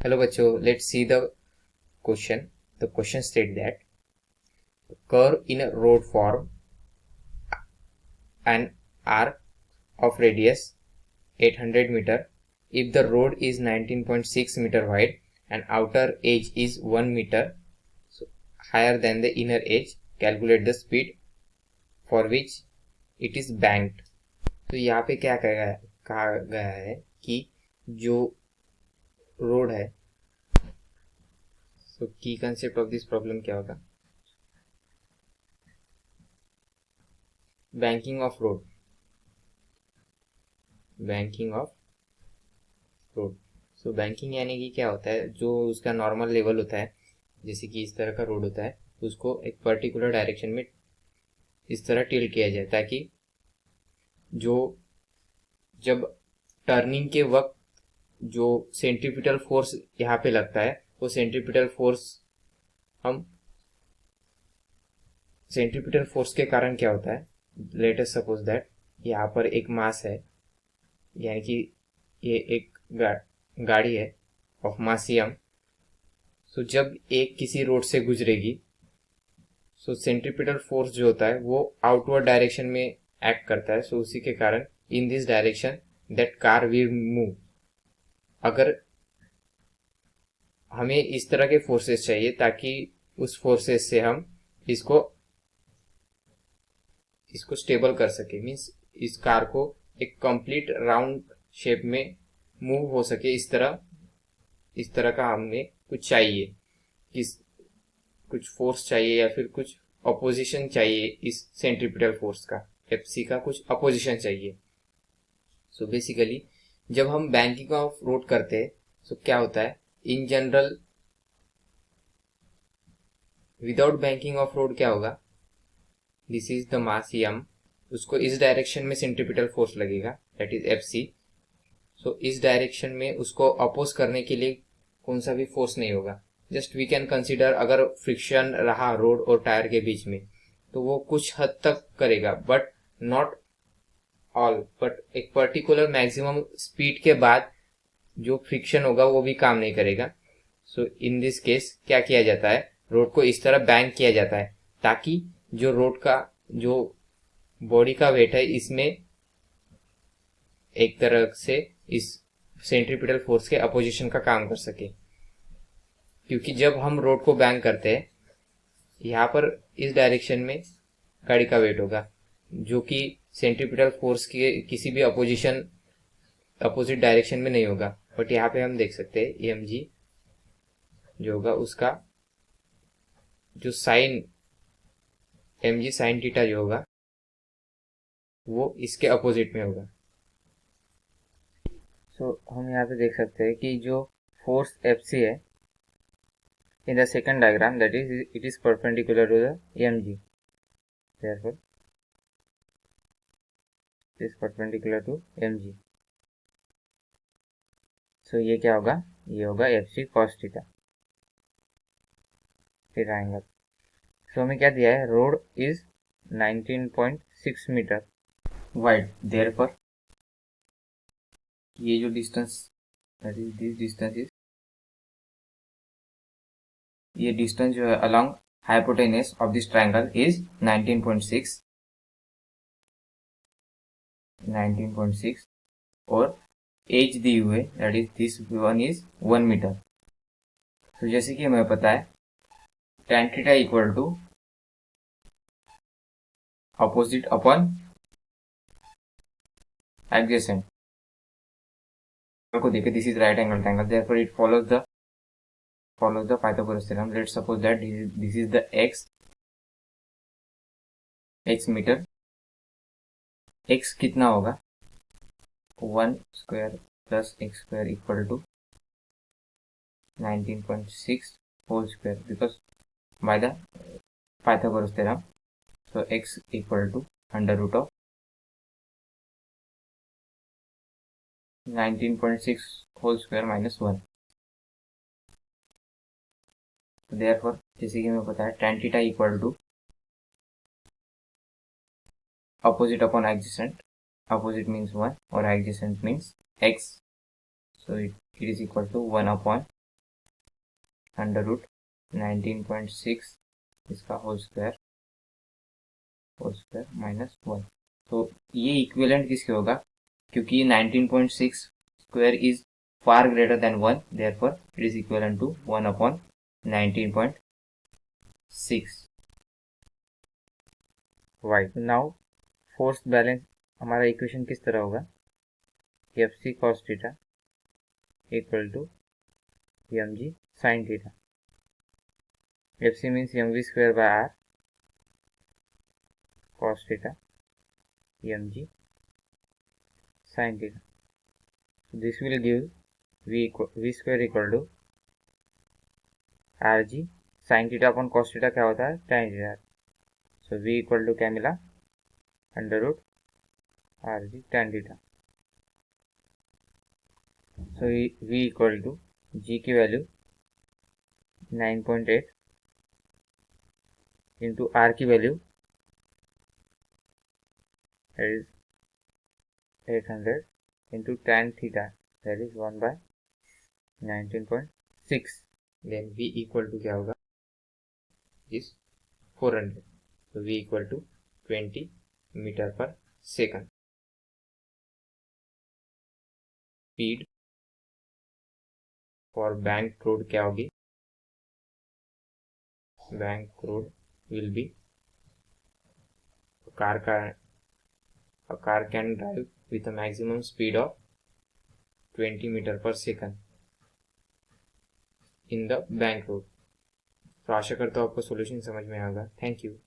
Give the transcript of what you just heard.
Hello बच्चों, let's see the question. The question state that curve in a road form an arc of radius 800 meter if the road is 19.6 meter wide and outer edge is 1 meter so higher than the inner edge. Calculate the speed for which it is banked. तो यहाँ पे क्या कहा गया है कि जो road है, so की कंसेप्ट ऑफ दिस प्रॉब्लम क्या होगा? Banking of road. So banking यानी कि क्या होता है, जो उसका नॉर्मल लेवल होता है, जैसे कि इस तरह का रोड होता है, उसको एक पर्टिकुलर डायरेक्शन में इस तरह टिल्ट किया जाए ताकि जो जब टर्निंग के वक्त जो सेंट्रीपिटल फोर्स यहाँ पे लगता है, वो सेंट्रीपिटल फोर्स के कारण क्या होता है, लेट अस सपोज दैट यहाँ पर एक मास है, यानी कि ये एक गाड़ी है ऑफ मास m. सो जब एक किसी रोड से गुजरेगी, सो सेंट्रीपिटल फोर्स जो होता है वो आउटवर्ड डायरेक्शन में एक्ट करता है. सो उसी के कारण in this direction that car will move. अगर हमें इस तरह के फोर्सेस चाहिए ताकि उस फोर्सेस से हम इसको स्टेबल कर सके, मीन्स इस कार को एक कंप्लीट राउंड शेप में मूव हो सके. इस तरह का हमें कुछ चाहिए, कुछ फोर्स चाहिए या फिर कुछ अपोजिशन चाहिए. इस सेंट्रीपिटल फोर्स का, एफसी का कुछ अपोजिशन चाहिए. सो बेसिकली जब हम बैंकिंग ऑफ रोड करते हैं, सो क्या होता है, in general without banking of road क्या होगा, this is the mass m, उसको इस डायरेक्शन में सेंट्रीपिटल फोर्स लगेगा, दैट इज एफसी. सो इस डायरेक्शन में उसको अपोज करने के लिए कौन सा भी फोर्स नहीं होगा. जस्ट वी कैन कंसीडर अगर फ्रिक्शन रहा रोड और टायर के बीच में तो वो कुछ हद तक करेगा, बट नॉट ऑल. बट एक पर्टिकुलर मैक्सिमम स्पीड के बाद जो फ्रिक्शन होगा वो भी काम नहीं करेगा. सो इन दिस केस क्या किया जाता है, रोड को इस तरह बैंक किया जाता है ताकि जो रोड का जो बॉडी का वेट है इसमें एक तरह से इस सेंट्रीपिटल फोर्स के अपोजिशन का काम कर सके. क्योंकि जब हम रोड को बैंक करते हैं, यहाँ पर इस डायरेक्शन में गाड़ी का वेट होगा जो कि सेंट्रीपिटल फोर्स के किसी भी अपोजिट डायरेक्शन में नहीं होगा. बट यहाँ पे हम देख सकते हैं mg जो होगा उसका जो साइन mg साइन थीटा जो होगा वो इसके अपोजिट में होगा. सो हम यहाँ पे देख सकते हैं कि जो फोर्स Fc है in the second diagram, that is it is perpendicular to the mg, therefore it is perpendicular to mg. so ये क्या होगा, ये होगा Fc cos theta triangle. So हमें क्या दिया है, road is 19.6 metre wide, therefore ये जो distance, that is this distance is, ये डिस्टेंस जो है along hypotenuse of this triangle is 19.6 और एज दी हुई है, that is this one is 1 metre. तो जैसे कि हमें पता है tan theta equal to opposite upon adjacent को देखे, this is right angle triangle, therefore it follows the Pythagoras theorem. Let's suppose that this is the x meter. x कितना होगा, 1 square plus x square equal to 19.6 whole square, because by the Pythagoras theorem, so x equal to under root of 19.6 whole square minus 1. Therefore जैसे कि हमें पता है tan theta equal to opposite upon adjacent, opposite means 1 और adjacent means x, so it is equal to 1 upon under root 19.6 इसका whole square -1। तो ये equivalent किसके होगा, क्योंकि 19.6 square is far greater than 1, therefore it is equivalent to 1/19.6 y. Now force balance हमारा equation किस तरह होगा, F C cos theta equal to M G sine theta. F C means M V square by R cos theta mg sin theta. So this will give v square equal to rg sin theta upon cos theta क्या होता है, tan theta. So v equal to क्या मिला, under root rg tan theta. So v equal to g की value 9.8 into r की value that is 800 into tan theta that is 1/19.6. then v equal to क्या होगा, is 400. so v equal to 20 metre पर second. Speed for bank road क्या होगी, bank road will be a car can drive with a maximum speed of 20 metre पर second in the bank road. तो आशा करता हूँ आपको सॉल्यूशन समझ में आएगा. Thank you.